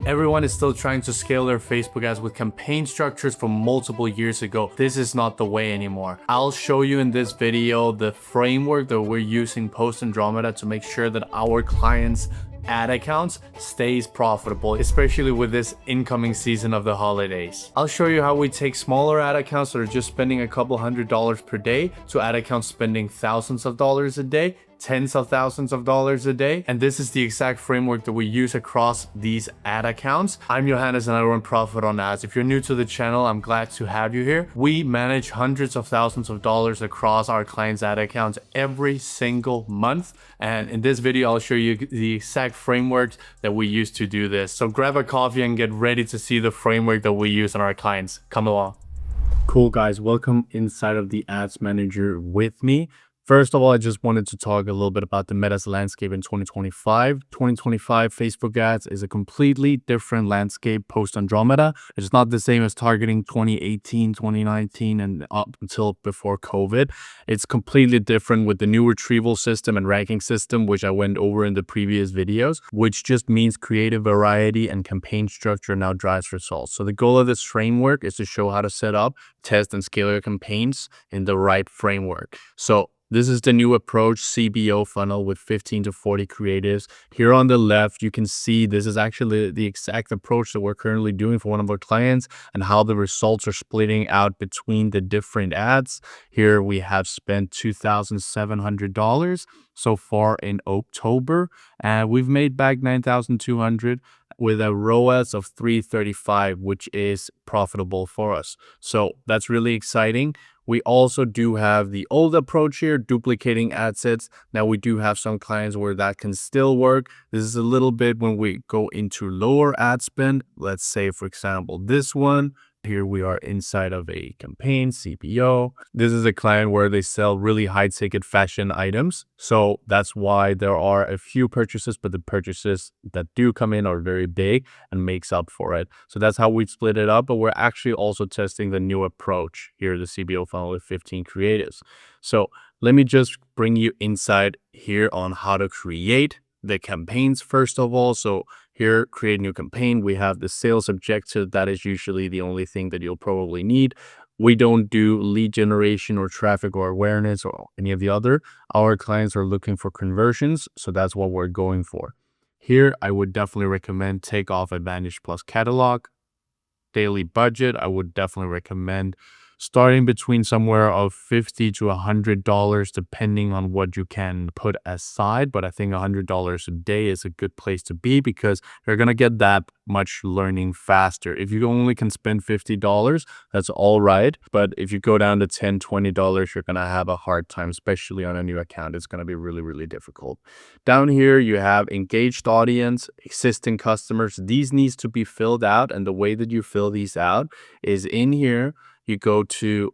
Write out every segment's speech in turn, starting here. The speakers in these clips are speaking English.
Everyone is still trying to scale their Facebook ads with campaign structures from multiple years ago. This is not the way anymore. I'll show you in this video the framework that we're using post Andromeda to make sure that our clients' ad accounts stays profitable, especially with this incoming season of the holidays. I'll show you how we take smaller ad accounts that are just spending a couple $100s per day to ad accounts spending thousands of dollars a day, tens of thousands of dollars a day. And this is the exact framework that we use across these ad accounts. I'm Johannes and I run Profit on Ads. If you're new to the channel, I'm glad to have you here. We manage hundreds of thousands of dollars across our clients' ad accounts every single month. And in this video, I'll show you the exact frameworks that we use to do this. So grab a coffee and get ready to see the framework that we use on our clients. Come along. Cool guys, welcome inside of the Ads Manager with me. First of all, I just wanted to talk a little bit about the Meta's landscape in 2025. 2025 Facebook ads is a completely different landscape post Andromeda. It's not the same as targeting 2018, 2019, and up until before COVID. It's completely different with the new retrieval system and ranking system, which I went over in the previous videos, which just means creative variety and campaign structure now drives results. So the goal of this framework is to show how to set up, test, and scale your campaigns in the right framework. So this is the new approach CBO funnel with 15 to 40 creatives. Here on the left, you can see this is actually the exact approach that we're currently doing for one of our clients and how the results are splitting out between the different ads. Here we have spent $2,700 so far in October, and we've made back $9,200 with a ROAS of 335, which is profitable for us. So that's really exciting. We also do have the old approach here, duplicating ad sets. Now we do have some clients where that can still work. This is a little bit when we go into lower ad spend. Let's say, for example, this one. Here we are inside of a campaign, CPO. This is a client where they sell really high ticket fashion items. So that's why there are a few purchases, but the purchases that do come in are very big and makes up for it. So that's how we split it up. But we're actually also testing the new approach here, the CBO funnel with 15 creatives. So let me just bring you inside here on how to create the campaigns first of all. So here, create new campaign. We have the sales objective. That is usually the only thing that you'll probably need. We don't do lead generation or traffic or awareness or any of the other. Our clients are looking for conversions. So that's what we're going for. Here, I would definitely recommend Takeoff Advantage Plus Catalog. Daily budget, I would definitely recommend starting between somewhere of $50 to $100 depending on what you can put aside. But I think $100 a day is a good place to be because you're going to get that much learning faster. If you only can spend $50, that's all right. But if you go down to $10, $20, you're going to have a hard time, especially on a new account. It's going to be really, really difficult. Down here, you have engaged audience, existing customers. These needs to be filled out. And the way that you fill these out is in here. You go to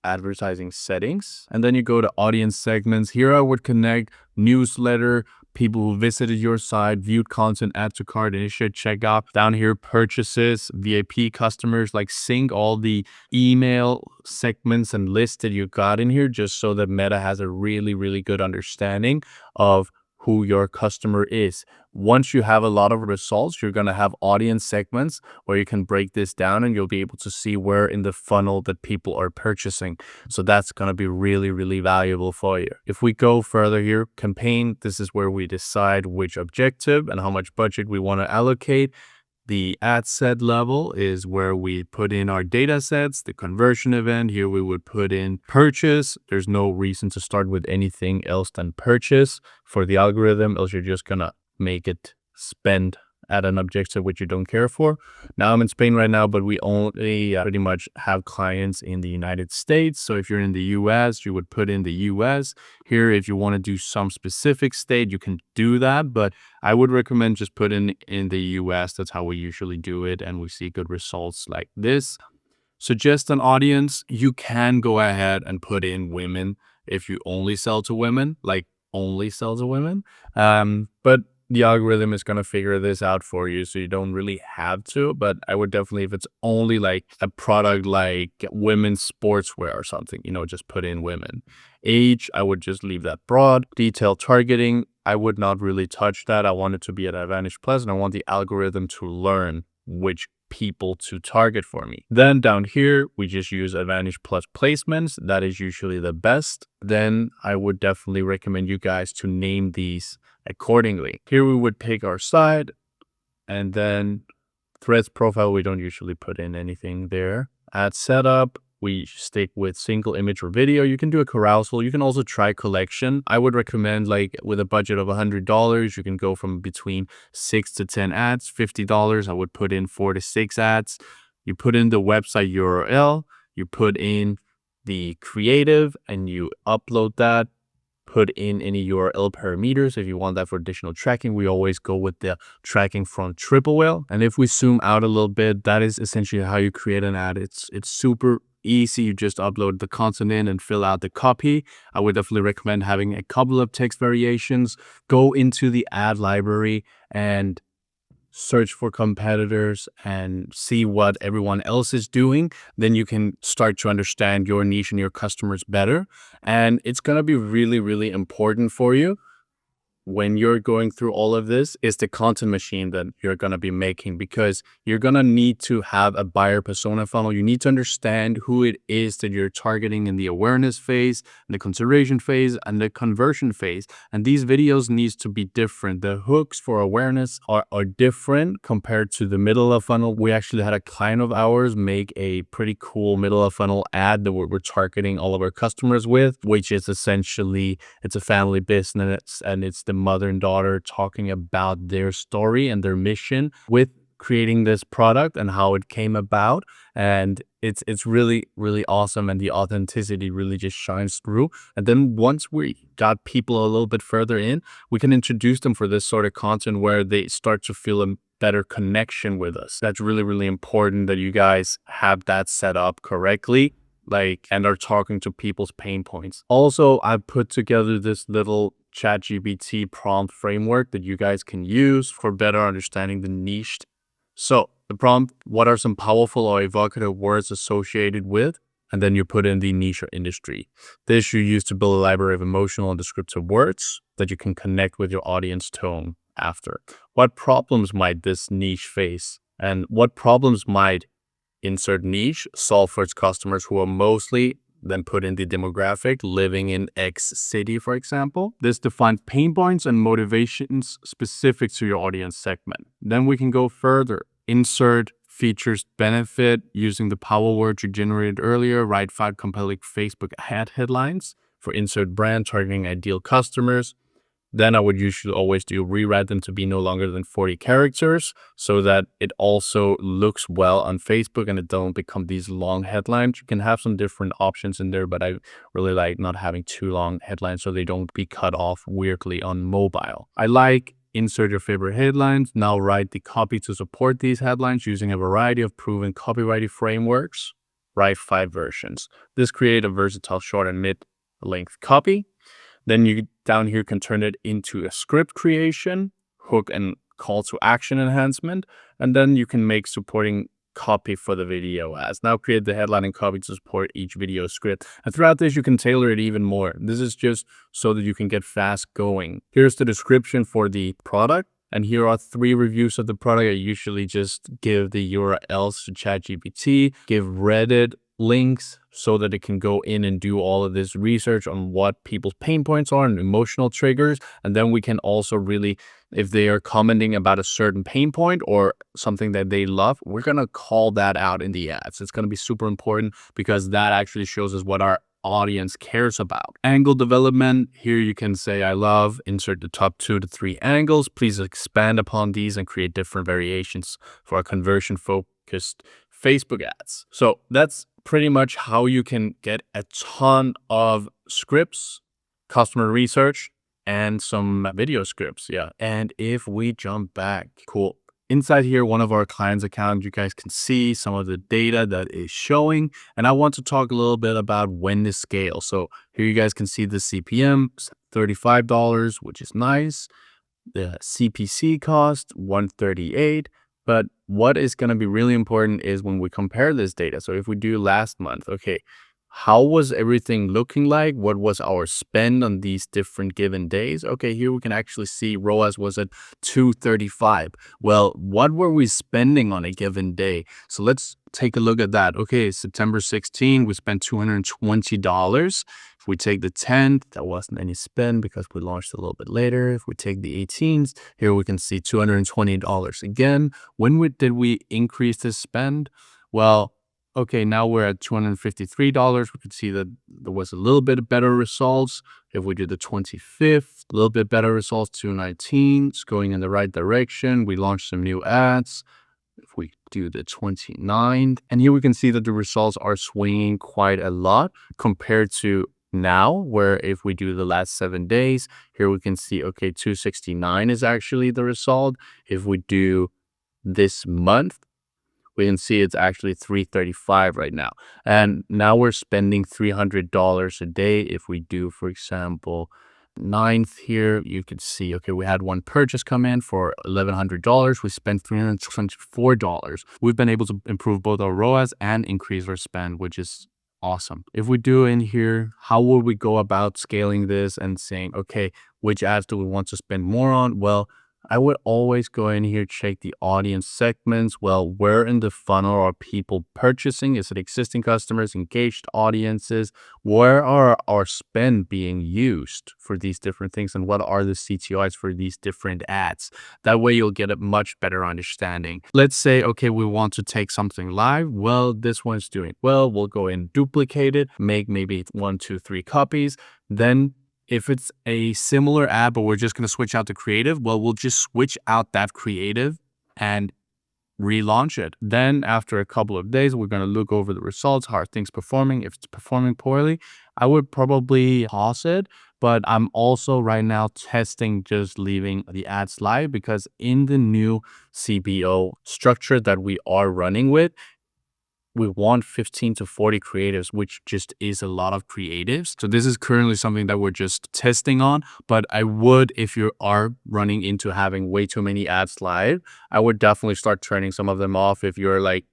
advertising settings and then you go to audience segments. Here I would connect newsletter, people who visited your site, viewed content, add to cart, initiate checkout. Down here, purchases, VIP customers, like sync all the email segments and lists that you got in here just so that Meta has a really, really good understanding of who your customer is. Once you have a lot of results, you're going to have audience segments where you can break this down and you'll be able to see where in the funnel that people are purchasing. So that's going to be really, really valuable for you. If we go further here, campaign, this is where we decide which objective and how much budget we want to allocate. The ad set level is where we put in our data sets, the conversion event. Here we would put in purchase. There's no reason to start with anything else than purchase for the algorithm, else you're just going to make it spend at an objective which you don't care for. Now I'm in Spain right now, but we only pretty much have clients in the United States. So if you're in the US, you would put in the US. Here, if you want to do some specific state, you can do that. But I would recommend just put in the US. That's how we usually do it. And we see good results like this. Suggest an audience. You can go ahead and put in women if you only sell to women, like only sell to women. But the algorithm is going to figure this out for you, so you don't really have to. But I would definitely, if it's only like a product like women's sportswear or something, just put in women. Age, I would just leave that broad. Detailed targeting, I would not really touch that. I want it to be at Advantage Plus, and I want the algorithm to learn which people to target for me. Then down here, we just use Advantage Plus placements. That is usually the best. Then I would definitely recommend you guys to name these accordingly. Here we would pick our side, and then threads profile, we don't usually put in anything there. Ad setup, we stick with single image or video. You can do a carousel. You can also try collection. I would recommend, like, with a budget of $100, you can go from between 6 to 10 ads. $50, I would put in 4 to 6 ads. You put in the website URL, you put in the creative, and you upload that. Put in any URL parameters if you want that for additional tracking. We always go with the tracking from Triple Whale. And if we zoom out a little bit, that is essentially how you create an ad. It's super easy. You just upload the content in and fill out the copy. I would definitely recommend having a couple of text variations. Go into the ad library and search for competitors and see what everyone else is doing. Then you can start to understand your niche and your customers better. And it's going to be really, really important for you when you're going through all of this is the content machine that you're going to be making, because you're going to need to have a buyer persona funnel. You need to understand who it is that you're targeting in the awareness phase, the consideration phase, and the conversion phase. And these videos needs to be different. The hooks for awareness are different compared to the middle of funnel. We actually had a client of ours make a pretty cool middle of funnel ad that we're targeting all of our customers with, which is essentially, it's a family business and it's the mother and daughter talking about their story and their mission with creating this product and how it came about. And it's really, really awesome, and the authenticity really just shines through. And then once we got people a little bit further in, we can introduce them for this sort of content where they start to feel a better connection with us. That's really, really important that you guys have that set up correctly, and are talking to people's pain points. Also, I put together this little ChatGPT prompt framework that you guys can use for better understanding the niche. So the prompt, what are some powerful or evocative words associated with? And then you put in the niche or industry. This you use to build a library of emotional and descriptive words that you can connect with your audience tone after. What problems might this niche face? And what problems might insert niche solve for its customers who are mostly, then put in the demographic, living in X city, for example. This defines pain points and motivations specific to your audience segment. Then we can go further. Insert features benefit using the power words you generated earlier. Write 5 compelling Facebook ad headlines for insert brand targeting ideal customers. Then I would usually always rewrite them to be no longer than 40 characters so that it also looks well on Facebook and it don't become these long headlines. You can have some different options in there, but I really like not having too long headlines so they don't be cut off weirdly on mobile. I like insert your favorite headlines. Now write the copy to support these headlines using a variety of proven copywriting frameworks. Write 5 versions. This create a versatile short and mid-length copy. Then you down here can turn it into a script creation, hook and call to action enhancement, and then you can make supporting copy for the video ads. Now create the headline and copy to support each video script. And throughout this, you can tailor it even more. This is just so that you can get fast going. Here's the description for the product. And here are 3 reviews of the product. I usually just give the URLs to ChatGPT, give Reddit links so that it can go in and do all of this research on what people's pain points are and emotional triggers. And then we can also really, if they are commenting about a certain pain point or something that they love, we're going to call that out in the ads. It's going to be super important because that actually shows us what our audience cares about. Angle development, here you can say I love, insert the top 2 to 3 angles. Please expand upon these and create different variations for a conversion focused Facebook ads. So that's pretty much how you can get a ton of scripts, customer research, and some video scripts. Yeah. And if we jump back, cool. Inside here, one of our clients' accounts, you guys can see some of the data that is showing. And I want to talk a little bit about when to scale. So here you guys can see the CPM, $35, which is nice. The CPC cost, $138. But what is going to be really important is when we compare this data. So if we do last month, okay, how was everything looking like? What was our spend on these different given days? Okay, here we can actually see ROAS was at 235. Well, what were we spending on a given day? So let's take a look at that. Okay, September 16, we spent $220. If we take the 10th, that wasn't any spend because we launched a little bit later. If we take the 18th, here we can see $220. Again, did we increase this spend? Well, okay, now we're at $253. We can see that there was a little bit better results. If we do the 25th, a little bit better results, 219. It's going in the right direction. We launched some new ads. If we do the 29th, and here we can see that the results are swinging quite a lot compared to now, where if we do the last 7 days, here we can see, okay, 269 is actually the result. If we do this month, we can see it's actually 335 right now. And now we're spending $300 a day. If we do, for example, 9th here, you can see, okay, we had one purchase come in for $1,100. We spent $324. We've been able to improve both our ROAS and increase our spend, which is awesome. If we do in here, how would we go about scaling this and saying, okay, which ads do we want to spend more on? Well, I would always go in here, check the audience segments. Well, where in the funnel are people purchasing? Is it existing customers, engaged audiences? Where are our spend being used for these different things? And what are the CTOs for these different ads? That way you'll get a much better understanding. Let's say, okay, we want to take something live. Well, this one's doing well. We'll go and duplicate it, make maybe 1, 2, 3 copies. Then if it's a similar ad, but we're just going to switch out the creative, well, we'll just switch out that creative and relaunch it. Then after a couple of days, we're going to look over the results. How are things performing? If it's performing poorly, I would probably pause it. But I'm also right now testing just leaving the ads live, because in the new CBO structure that we are running with, we want 15 to 40 creatives, which just is a lot of creatives. So this is currently something that we're just testing on. But I would, if you are running into having way too many ads live, I would definitely start turning some of them off. If you're like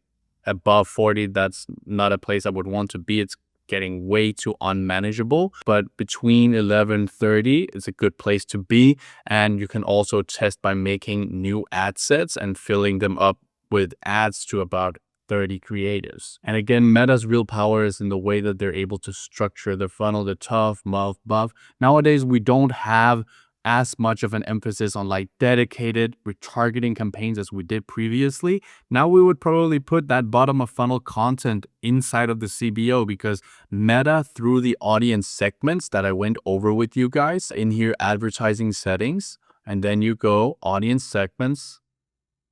above 40, that's not a place I would want to be. It's getting way too unmanageable. But between 11, 30 is a good place to be. And you can also test by making new ad sets and filling them up with ads to about 30 creatives. And again, Meta's real power is in the way that they're able to structure the funnel, the tough, mouth, buff. Nowadays, we don't have as much of an emphasis on like dedicated retargeting campaigns as we did previously. Now we would probably put that bottom of funnel content inside of the CBO, because Meta, through the audience segments that I went over with you guys in here, advertising settings, and then you go audience segments,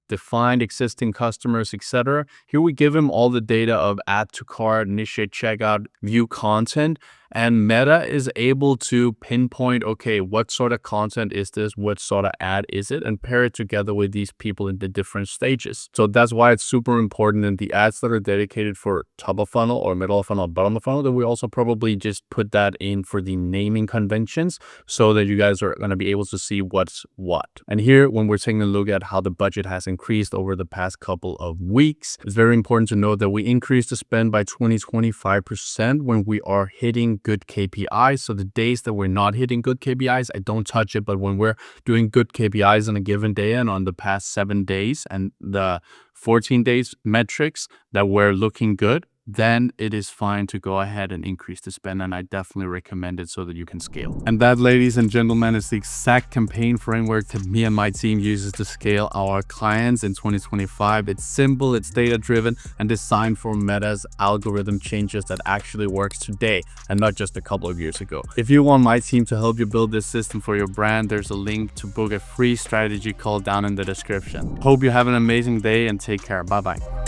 defined existing customers, etc. Here we give him all the data of add to cart, initiate checkout, view content, and Meta is able to pinpoint, okay, what sort of content is this? What sort of ad is it? And pair it together with these people in the different stages. So that's why it's super important in the ads that are dedicated for top of funnel or middle of funnel, bottom of funnel, that we also probably just put that in for the naming conventions so that you guys are going to be able to see what's what. And here, when we're taking a look at how the budget has increased over the past couple of weeks, it's very important to note that we increased the spend by 25% when we are hitting good KPIs. So the days that we're not hitting good KPIs, I don't touch it. But when we're doing good KPIs on a given day and on the past 7 days and the 14 days metrics that we're looking good, then it is fine to go ahead and increase the spend. And I definitely recommend it so that you can scale. And that, ladies and gentlemen, is the exact campaign framework that me and my team uses to scale our clients in 2025. It's simple, it's data driven, and designed for Meta's algorithm changes that actually works today and not just a couple of years ago. If you want my team to help you build this system for your brand, there's a link to book a free strategy call down in the description. Hope you have an amazing day and take care. Bye bye.